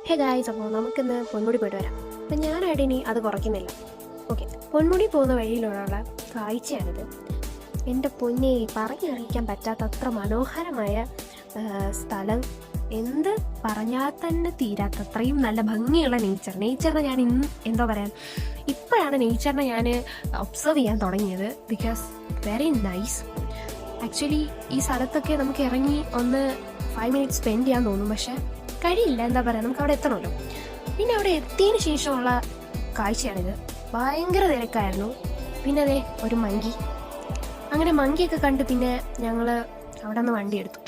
Hey guys, അപ്പോൾ നമുക്കിന്ന് പൊന്മുടി പോയിട്ട് വരാം. അപ്പം ഞാനായിട്ട് ഇനി അത് കുറയ്ക്കുന്നില്ല. ഓക്കെ, പൊന്മുടി പോകുന്ന വഴിയിലുള്ള കാഴ്ചയാണിത്. എൻ്റെ പൊന്നെ, പറഞ്ഞറിയിക്കാൻ പറ്റാത്ത അത്ര മനോഹരമായ സ്ഥലം. എന്ത് പറഞ്ഞാൽ തന്നെ തീരാത്ത അത്രയും നല്ല ഭംഗിയുള്ള നേച്ചറിനെ ഞാൻ എന്താ പറയാൻ, ഇപ്പോഴാണ് നേച്ചറിനെ ഞാൻ ഒബ്സർവ് ചെയ്യാൻ തുടങ്ങിയത്. Because very nice. ആക്ച്വലി ഈ സ്ഥലത്തൊക്കെ നമുക്ക് ഇറങ്ങി ഒന്ന് 5 മിനിറ്റ്സ് സ്പെൻഡ് ചെയ്യാൻ തോന്നും, പക്ഷെ കഴിയില്ല. എന്താ പറയുക, നമുക്ക് അവിടെ എത്തണമല്ലോ. പിന്നെ അവിടെ എത്തിയതിന് ശേഷമുള്ള കാഴ്ചയാണിത്. ഭയങ്കര തിരക്കായിരുന്നു. പിന്നെ അതെ ഒരു മങ്കി, അങ്ങനെ മങ്കിയൊക്കെ കണ്ട് പിന്നെ ഞങ്ങൾ അവിടെ നിന്ന് വണ്ടി എടുത്തു.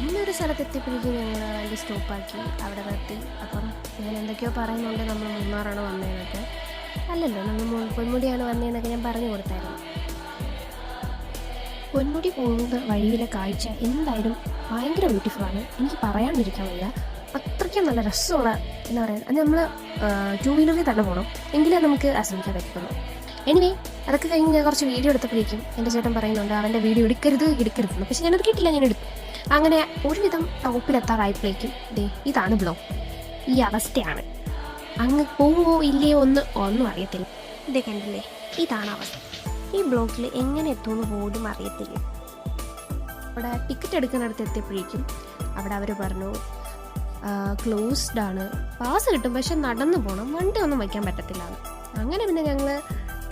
ഇന്നൊരു സ്ഥലത്ത് എത്തിയപ്പോഴേക്കും ഞങ്ങൾ വണ്ടി സ്റ്റോപ്പാക്കി അവിടെ നിർത്തി. അപ്പം ഞാൻ എന്തൊക്കെയോ പറയുന്നുണ്ട്, നമ്മൾ മൂന്നാറാണ് വന്നതെന്നൊക്കെ. അല്ലല്ലോ, നമ്മൾ പൊന്മുടിയാണ് വന്നതെന്നൊക്കെ ഞാൻ പറഞ്ഞു കൊടുത്തായിരുന്നു. പൊന്മുടി പോകുന്ന വഴിയിലെ കാഴ്ച എന്തായാലും ഭയങ്കര ബ്യൂട്ടിഫുള്ളാണ്. എനിക്ക് പറയാണ്ടിരിക്കാൻ വയ്യ. അത്രയ്ക്കും നല്ല രസമുള്ള എന്താ പറയുക, അത് നമ്മൾ 2 വീലറിൽ തന്നെ പോകണം, എങ്കിലേ നമുക്ക് ആസ്വദിക്കാൻ പറ്റുള്ളൂ. എനിവേ, അതൊക്കെ കഴിഞ്ഞ് ഞാൻ കുറച്ച് വീഡിയോ എടുത്തപ്പോഴേക്കും എൻ്റെ ചേട്ടൻ പറയുന്നുണ്ട് അവൻ്റെ വീഡിയോ എടുക്കരുതെന്ന്. പക്ഷെ ഞാനത് കിട്ടില്ല, ഞാൻ എടുത്തു. അങ്ങനെ ഒരുവിധം ടോപ്പിലെത്താറായപ്പോഴേക്കും ഇതാണ് ബ്ലോഗ്. ഈ അവസ്ഥയാണ്. അങ്ങ് പോവോ ഇല്ലയോ ഒന്നും അറിയത്തില്ല. ഇതേ കണ്ടില്ലേ, ഇതാണ് അവസ്ഥ. ഈ ബ്ലോക്കിൽ എങ്ങനെ എത്തുമെന്ന് പോലും അറിയത്തില്ല. അവിടെ ടിക്കറ്റ് എടുക്കുന്നിടത്ത് എത്തിയപ്പോഴേക്കും അവിടെ അവർ പറഞ്ഞു ക്ലോസ്ഡ് ആണ്, പാസ് കിട്ടും പക്ഷെ നടന്നു പോകണം, വണ്ടി ഒന്നും വയ്ക്കാൻ പറ്റത്തില്ല. അങ്ങനെ പിന്നെ ഞങ്ങൾ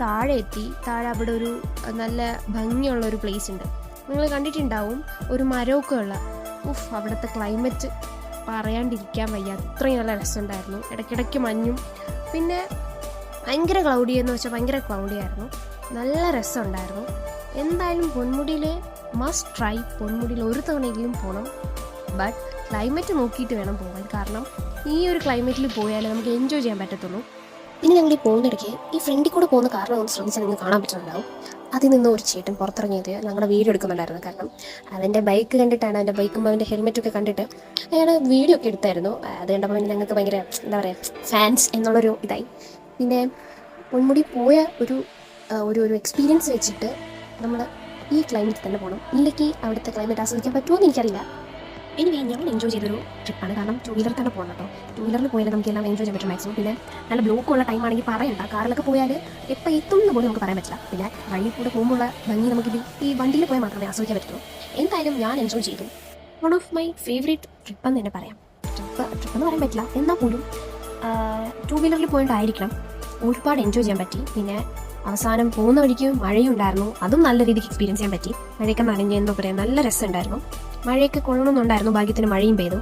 താഴെ എത്തി. താഴെ അവിടെ ഒരു നല്ല ഭംഗിയുള്ള ഒരു പ്ലേസ് ഉണ്ട്, നിങ്ങൾ കണ്ടിട്ടുണ്ടാവും. ഒരു മരമൊക്കെ ഉള്ള അവിടുത്തെ ക്ലൈമറ്റ് പറയാണ്ടിരിക്കാൻ വയ്യ, അത്രയും നല്ല രസമുണ്ടായിരുന്നു. ഇടയ്ക്കിടയ്ക്ക് മഞ്ഞും, പിന്നെ ഭയങ്കര ക്ലൗഡി എന്ന് വെച്ചാൽ ഭയങ്കര ക്ലൗഡി ആയിരുന്നു. നല്ല രസമുണ്ടായിരുന്നു. എന്തായാലും പൊന്മുടിയിൽ മസ്റ്റ് ട്രൈ. പൊന്മുടിയിൽ ഒരു തവണയെങ്കിലും പോകണം, ബട്ട് ക്ലൈമറ്റ് നോക്കിയിട്ട് വേണം പോകാൻ. കാരണം ഈ ഒരു ക്ലൈമറ്റിൽ പോയാലേ നമുക്ക് എൻജോയ് ചെയ്യാൻ പറ്റത്തുള്ളൂ. പിന്നെ ഞങ്ങൾ ഈ പോകുന്നിടയ്ക്ക് ഈ ഫ്രണ്ടിൽ കൂടെ പോകുന്ന കാരണം ഒന്ന് ശ്രദ്ധിച്ചാൽ നിങ്ങൾക്ക് കാണാൻ പറ്റുന്നുണ്ടാവും. അതിൽ നിന്ന് ഒരു ചേട്ടൻ പുറത്തിറങ്ങിയത് ഞങ്ങളുടെ വീഡിയോ എടുക്കുന്നുണ്ടായിരുന്നു. കാരണം അവൻ്റെ ബൈക്ക് കണ്ടിട്ടാണ്, അവൻ്റെ ബൈക്കും അവൻ്റെ ഹെൽമെറ്റൊക്കെ കണ്ടിട്ട് അയാൾ വീഡിയോ ഒക്കെ എടുത്തായിരുന്നു. അത് കണ്ടപ്പോൾ പിന്നെ ഞങ്ങൾക്ക് ഭയങ്കര എന്താ പറയുക, ഫാൻസ് എന്നുള്ളൊരു ഇതായി. പിന്നെ പൊന്മുടി പോയ ഒരു എക്സ്പീരിയൻസ് വെച്ചിട്ട് നമ്മൾ ഈ ക്ലൈമറ്റിൽ തന്നെ പോകണം, ഇല്ലെങ്കിൽ അവിടുത്തെ ക്ലൈമറ്റ് ആസ്വദിക്കാൻ പറ്റുമോ എന്ന് എനിക്കറിയില്ല. എനിവേ, ഞങ്ങൾ എൻജോയ് ചെയ്തൊരു ട്രിപ്പാണ്. കാരണം 2 വീലറിൽ തന്നെ പോകണം കേട്ടോ. 2 വീലറിൽ പോയാൽ നമുക്ക് എല്ലാം എൻജോയ് ചെയ്യാൻ പറ്റും മാക്സിമം. പിന്നെ നല്ല ബ്ലോക്കുള്ള ടൈം ആണെങ്കിൽ പറയണ്ട, കാറിലൊക്കെ പോയാൽ എപ്പോൾ എത്തുമെന്ന് പോലും നമുക്ക് പറയാൻ പറ്റില്ല. പിന്നെ വഴിയിൽ കൂടെ പോകുമ്പോഴുള്ള ഭംഗി നമുക്കിത് ഈ വണ്ടിയിൽ പോയാൽ മാത്രമേ ആസ്വദിക്കാൻ പറ്റുള്ളൂ. എന്തായാലും ഞാൻ എൻജോയ് ചെയ്തു. One of my favourite trip എന്ന് തന്നെ പറയാം. ട്രിപ്പ് എന്ന് പറയാൻ പറ്റില്ല, എന്നാൽ പോലും 2 വീലറിൽ പോയിട്ടായിരിക്കണം. ഒരുപാട് എൻജോയ് ചെയ്യാൻ പറ്റി. പിന്നെ അവസാനം പോകുന്ന വഴിക്ക് മഴയും ഉണ്ടായിരുന്നു, അതും നല്ല രീതിക്ക് എക്സ്പീരിയൻസ് ചെയ്യാൻ പറ്റി. മഴയൊക്കെ നനഞ്ഞ് എന്താ പറയുക, നല്ല രസമുണ്ടായിരുന്നു. മഴയൊക്കെ കൊള്ളണമെന്നുണ്ടായിരുന്നു, ഭാഗ്യത്തിന് മഴയും പെയ്തു.